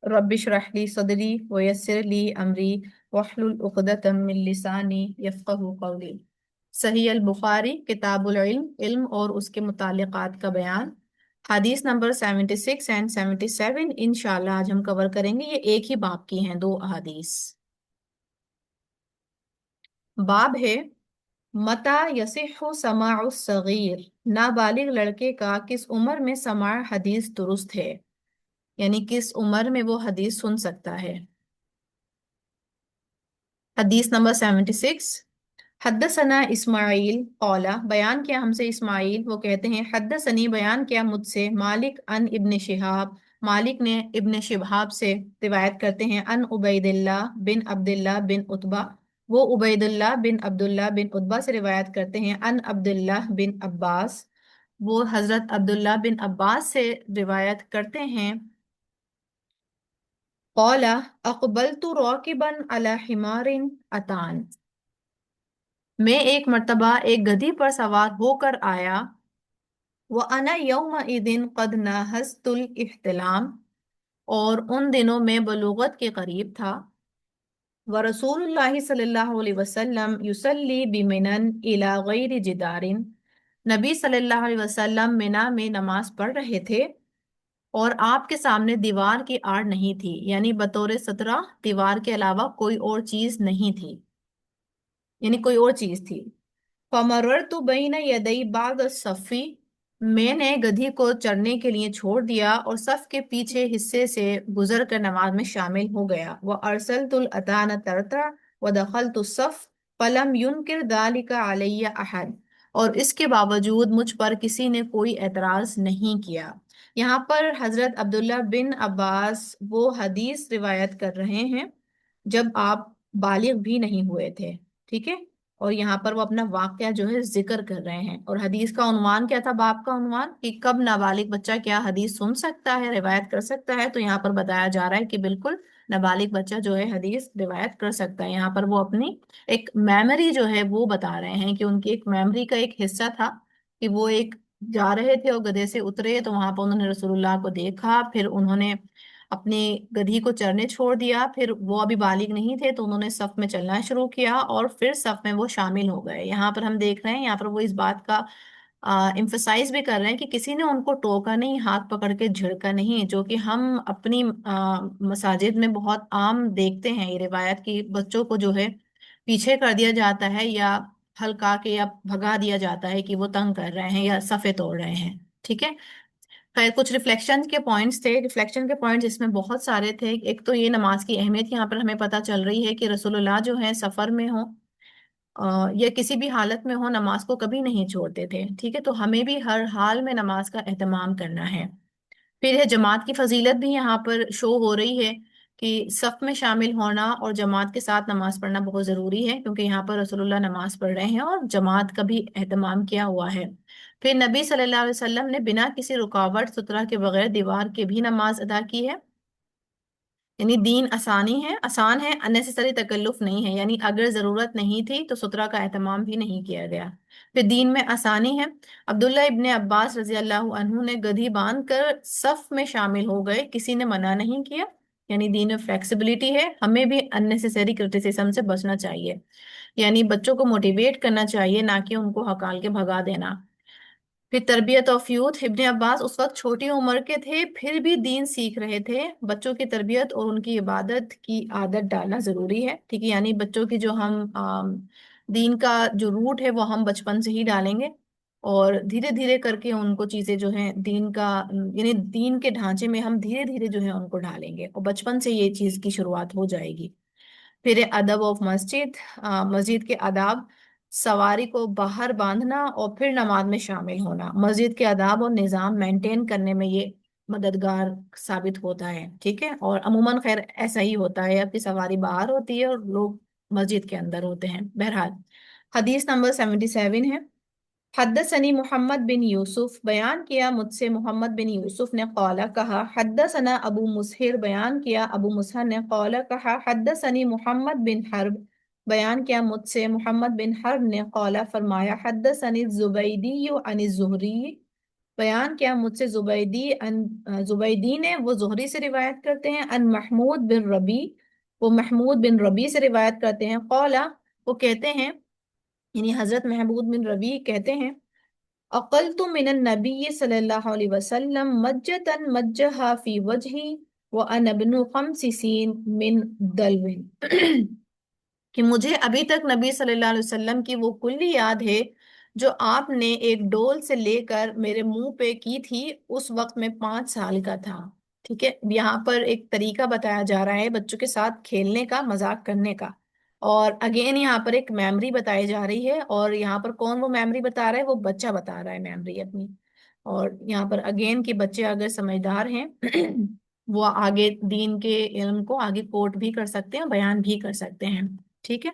Rabbi इश्रह ली सदरी वयस्सिर ली अमरी वहलुल उक़दतम मिन लिसानी यफ़क़हू क़ौली। सही अल बुखारी किताबुल इल्म, इल्म और उसके मुतालिक़ात का बयान, हदीस नंबर 76 एंड 77 इंशाल्लाह आज हम कवर करेंगे। ये एक ही बाब की हैं, दो हदीस। बाब है मता यसिहु समाउ सगीर, नाबालिग लड़के का किस उम्र में समाअ हदीस दुरुस्त है, यानी किस उम्र में वो हदीस सुन सकता है। हदीस नंबर 76। हद्दसना इस्माइल कौला, बयान किया हमसे इस्माइल, वो कहते हैं हद्दसनी, बयान किया मुझसे मालिक अन इब्न शिहाब, मालिक ने इब्न शिहाब से रिवायत करते हैं अन उबैदिल्लाह बिन अब्दुल्लाह बिन उतबा, वो उबैदुल्लाह बिन अब्दुल्लाह बिन उतबा से रिवायत करते हैं अन अब्दुल्लाह बिन अब्बास, वो हजरत अब्दुल्लाह बिन अब्बास से रिवायत करते हैं कौला अक़बलतु राकिबन अला हिमारिन अतान, मैं एक मर्तबा एक गधी पर सवार होकर आया, व अना यौम इदिन कद नाहस्तुल इह्तिलाम, और उन दिनों में बलूगत के करीब था, व रसूलुल्लाहि सल्लल्लाहु अलैहि वसल्लम युसल्ली बिमिनन इला गैरि जिदारिन, नबी सल्लल्लाहु अलैहि वसल्लम मिना में नमाज पढ़ रहे थे और आपके सामने दीवार की आड़ नहीं थी, यानी बतौर सतरा दीवार के अलावा कोई और चीज नहीं थी, यानी कोई और चीज थी। फमररतु बैन यदई बाद सफ़ी, मैंने गधी को चरने के लिए छोड़ दिया और सफ के पीछे हिस्से से गुजर कर नमाज में शामिल हो गया। व अरसलतुल अतान तरता व दखलतु सफ फलम युनकिर दालिका अलैया अहद, और इसके बावजूद मुझ पर किसी ने कोई एतराज नहीं किया। यहाँ पर हजरत अब्दुल्ला बिन अब्बास वो हदीस रिवायत कर रहे हैं जब आप बालिग भी नहीं हुए थे, ठीक है। और यहाँ पर वो अपना वाकया जो है जिक्र कर रहे हैं, और हदीस का उन्वान क्या था, बाप का उन्वान, कि कब नाबालिग बच्चा क्या हदीस सुन सकता है, रिवायत कर सकता है। तो यहाँ पर बताया जा रहा है कि बिल्कुल नाबालिग बच्चा जो है हदीस रिवायत कर सकता है। यहाँ पर वो अपनी एक मेमोरी जो है वो बता रहे हैं कि उनकी एक मेमोरी का एक हिस्सा था कि वो एक जा रहे थे और गधे से उतरे, तो वहां पर उन्होंने रसूलुल्लाह को देखा, फिर उन्होंने अपनी गधी को चरने छोड़ दिया, फिर वो अभी बालिग नहीं थे तो उन्होंने सफ में चलना शुरू किया और फिर सफ में वो शामिल हो गए। यहाँ पर हम देख रहे हैं, यहाँ पर वो इस बात का इम्फसाइज भी कर रहे हैं कि किसी ने उनको टोका नहीं, हाथ पकड़ के झिड़का नहीं, जो कि हम अपनी मसाजिद में बहुत आम देखते हैं ये रिवायत की, बच्चों को जो है पीछे कर दिया जाता है या हल्का के या भगा दिया जाता है कि वो तंग कर रहे हैं या सफे तोड़ रहे हैं, ठीक है। खैर कुछ रिफ्लेक्शन के पॉइंट्स थे, रिफ्लेक्शन के पॉइंट्स इसमें बहुत सारे थे। एक तो ये नमाज की अहमियत यहाँ पर हमें पता चल रही है कि रसूलुल्लाह जो है सफर में हो या किसी भी हालत में हो नमाज को कभी नहीं छोड़ते थे, ठीक है। तो हमें भी हर हाल में नमाज का एहतमाम करना है। फिर है जमात की फजीलत भी यहाँ पर शो हो रही है कि सफ में शामिल होना और जमात के साथ नमाज पढ़ना बहुत ज़रूरी है, क्योंकि यहाँ पर रसूलुल्लाह नमाज पढ़ रहे हैं और जमात का भी एहतमाम किया हुआ है। फिर नबी सल्लल्लाहु अलैहि वसल्लम ने बिना किसी रुकावट सुतरा के बगैर दीवार के भी नमाज अदा की है, यानी दीन आसानी है, आसान है, अननेसेसरी तकल्लुफ नहीं है, यानी अगर ज़रूरत नहीं थी तो सुतरा का एहतमाम भी नहीं किया गया। फिर दीन में आसानी है। अब्दुल्ला इब्ने अब्बास रजी अल्लाह अन्हु ने गधी बांध कर सफ में शामिल हो गए, किसी ने मना नहीं किया, यानी दीन में फ्लेक्सिबिलिटी है। हमें भी अननेसेसरी क्रिटिसिज्म से बचना चाहिए, यानी बच्चों को मोटिवेट करना चाहिए, ना कि उनको हकाल के भगा देना। फिर तरबियत ऑफ यूथ, इब्ने अब्बास उस वक्त छोटी उम्र के थे फिर भी दीन सीख रहे थे। बच्चों की तरबियत और उनकी इबादत की आदत डालना जरूरी है, ठीक है। यानी बच्चों की जो हम दीन का जो रूट है वो हम बचपन से ही डालेंगे और धीरे धीरे करके उनको चीजें जो हैं दीन का यानी दीन के ढांचे में हम धीरे धीरे जो है उनको ढालेंगे और बचपन से ये चीज की शुरुआत हो जाएगी। फिर अदब ऑफ मस्जिद, मस्जिद के आदाब, सवारी को बाहर बांधना और फिर नमाज में शामिल होना, मस्जिद के आदाब और निज़ाम मेंटेन करने में ये मददगार साबित होता है, ठीक है। और अमूमन खैर ऐसा ही होता है, आपकी सवारी बाहर होती है और लोग मस्जिद के अंदर होते हैं। बहरहाल हदीस नंबर 77 है। हद्दसनी मोहम्मद बिन यूसुफ, बयान किया मुझसे मोहम्मद बिन यूसुफ ने कौला कहा, हद्दसना अबू मुसहिर, बयान किया अबू मुसहर ने कौला कहा, हद्दसनी मोहम्मद बिन हर्ब, बयान किया मुझसे मोहम्मद बिन हर्ब ने कौला फरमाया, हद्दसनी जुबैदी अन ज़ुहरी, بیان کیا مجھ سے زبیدی نے، وہ زہری سے روایت کرتے ہیں، ان محمود بن ربی، وہ محمود بن ربی سے روایت کرتے ہیں، قولا، وہ کہتے ہیں، یعنی حضرت محمود بن ربی کہتے ہیں، اقلت من النبی صلی اللہ علیہ وسلم مجتا مجہا فی وجہی وانا ابن 5 سنین من دلو کہ مجھے ابھی تک نبی صلی اللہ علیہ وسلم کی وہ کلی یاد ہے جو آپ نے ایک ڈول سے لے کر میرے منہ پہ کی تھی، اس وقت میں 5 سال کا تھا۔ ٹھیک ہے، یہاں پر ایک طریقہ بتایا جا رہا ہے بچوں کے ساتھ کھیلنے کا، مذاق کرنے کا، اور اگین یہاں پر ایک میموری بتائی جا رہی ہے، اور یہاں پر کون وہ میموری بتا رہا ہے؟ وہ بچہ بتا رہا ہے میموری اپنی، اور یہاں پر اگین کہ بچے اگر سمجھدار ہیں وہ آگے دین کے علم کو آگے کوٹ بھی کر سکتے ہیں، بیان بھی کر سکتے ہیں۔ ٹھیک ہے،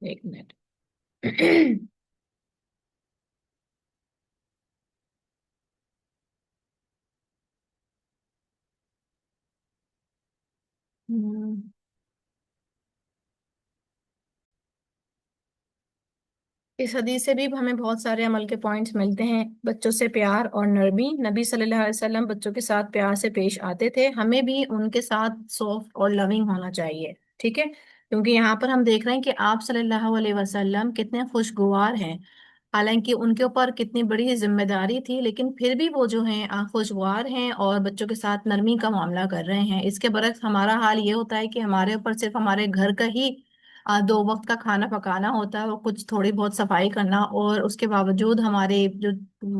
ایک منٹ اس حدیث سے بھی ہمیں بہت سارے عمل کے پوائنٹس ملتے ہیں۔ بچوں سے پیار اور نرمی، نبی صلی اللہ علیہ وسلم بچوں کے ساتھ پیار سے پیش آتے تھے، ہمیں بھی ان کے ساتھ سافٹ اور لوننگ ہونا چاہیے۔ ٹھیک ہے، کیونکہ یہاں پر ہم دیکھ رہے ہیں کہ آپ صلی اللہ علیہ وسلم کتنے خوشگوار ہیں، حالانکہ ان کے اوپر کتنی بڑی ذمہ داری تھی، لیکن پھر بھی وہ جو ہیں خوشگوار ہیں اور بچوں کے ساتھ نرمی کا معاملہ کر رہے ہیں۔ اس کے برعکس ہمارا حال یہ ہوتا ہے کہ ہمارے اوپر صرف ہمارے گھر کا ہی 2 وقت کا کھانا پکانا ہوتا ہے، اور کچھ تھوڑی بہت صفائی کرنا، اور اس کے باوجود ہمارے جو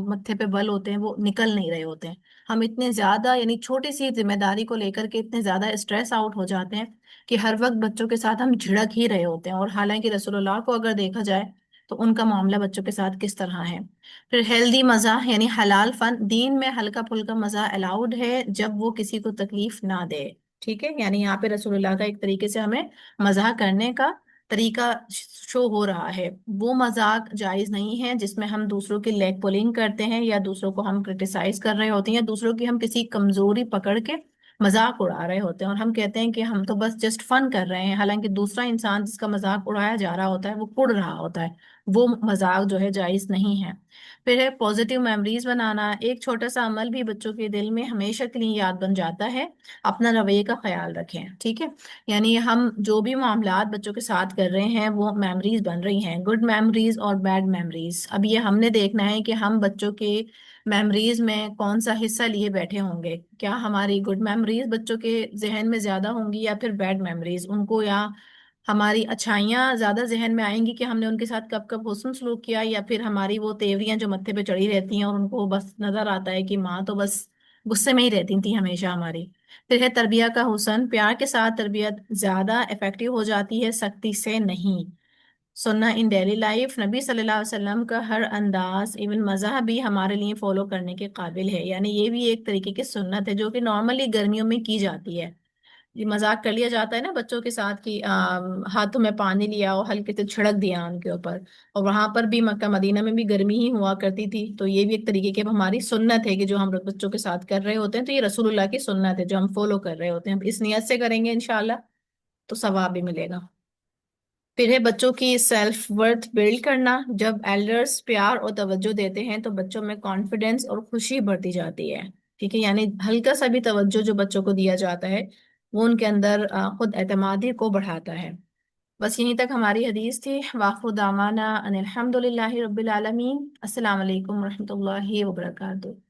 متھے پہ بل ہوتے ہیں وہ نکل نہیں رہے ہوتے ہیں۔ ہم اتنے زیادہ، یعنی چھوٹی سی ذمہ داری کو لے کر کے اتنے زیادہ اسٹریس آؤٹ ہو جاتے ہیں کہ ہر وقت بچوں کے ساتھ ہم جھڑک ہی رہے ہوتے ہیں، اور حالانکہ رسول اللہ کو اگر دیکھا جائے تو ان کا معاملہ بچوں کے ساتھ کس طرح ہے۔ پھر ہیلدی مزہ، یعنی حلال فن، دین میں ہلکا پھلکا مزہ الاؤڈ ہے جب وہ کسی کو تکلیف نہ دے۔ ٹھیک ہے، یعنی یہاں پہ رسول اللہ کا ایک طریقے سے ہمیں مزاح کرنے کا طریقہ شو ہو رہا ہے۔ وہ مذاق جائز نہیں ہے جس میں ہم دوسروں کی لیگ پولنگ کرتے ہیں، یا دوسروں کو ہم کرٹیسائز کر رہے ہوتے ہیں، یا دوسروں کی ہم کسی کمزوری پکڑ کے مذاق اڑا رہے ہوتے ہیں، اور ہم کہتے ہیں کہ ہم تو بس جسٹ فن کر رہے ہیں، حالانکہ دوسرا انسان جس کا مذاق اڑایا جا رہا ہوتا ہے وہ کڑ رہا ہوتا ہے، وہ مذاق جو ہے جائز نہیں ہے۔ پھر ہے پازیٹیو میموریز بنانا، ایک چھوٹا سا عمل بھی بچوں کے دل میں ہمیشہ کے لیے یاد بن جاتا ہے۔ اپنا رویے کا خیال رکھیں، ٹھیک ہے، یعنی ہم جو بھی معاملات بچوں کے ساتھ کر رہے ہیں وہ میموریز بن رہی ہیں، گڈ میموریز اور بیڈ میموریز۔ اب یہ ہم نے دیکھنا ہے کہ ہم بچوں کے میموریز میں کون سا حصہ لیے بیٹھے ہوں گے، کیا ہماری گڈ میموریز بچوں کے ذہن میں زیادہ ہوں گی، یا پھر بیڈ میموریز ان کو، یا ہماری اچھائیاں زیادہ ذہن میں آئیں گی کہ ہم نے ان کے ساتھ کب کب حسن سلوک کیا، یا پھر ہماری وہ تیوریاں جو متھے پہ چڑھی رہتی ہیں اور ان کو بس نظر آتا ہے کہ ماں تو بس غصے میں ہی رہتی تھی ہمیشہ ہماری۔ پھر ہے تربیہ کا حسن، پیار کے ساتھ تربیت زیادہ افیکٹو ہو جاتی ہے، سختی سے نہیں۔ سننا ان ڈیلی لائف، نبی صلی اللہ علیہ وسلم کا ہر انداز، ایون مزاح بھی ہمارے لیے فالو کرنے کے قابل ہے، یعنی یہ بھی ایک طریقے کی سنت ہے جو کہ نارملی گرمیوں میں کی جاتی ہے۔ یہ مذاق کر لیا جاتا ہے نا بچوں کے ساتھ کہ ہاتھوں میں پانی لیا اور ہلکے سے چھڑک دیا ان کے اوپر، اور وہاں پر بھی مکہ مدینہ میں بھی گرمی ہی ہوا کرتی تھی، تو یہ بھی ایک طریقے کی ہماری سنت ہے کہ جو ہم بچوں کے ساتھ کر رہے ہوتے ہیں، تو یہ رسول اللہ کی سنت ہے جو ہم فالو کر رہے ہوتے ہیں، ہم اس نیت سے کریں گے انشاءاللہ تو ثواب بھی ملے گا۔ پھر ہے بچوں کی سیلف ورتھ بلڈ کرنا، جب ایلڈرز پیار اور توجہ دیتے ہیں تو بچوں میں کانفیڈینس اور خوشی بڑھتی جاتی ہے۔ ٹھیک ہے، یعنی ہلکا سا بھی توجہ جو بچوں کو دیا جاتا ہے وہ ان کے اندر خود اعتمادی کو بڑھاتا ہے۔ بس یہیں تک ہماری حدیث تھی۔ وآخر دعوانا ان الحمد للہ رب العالمین۔ السلام علیکم ورحمۃ اللہ وبرکاتہ۔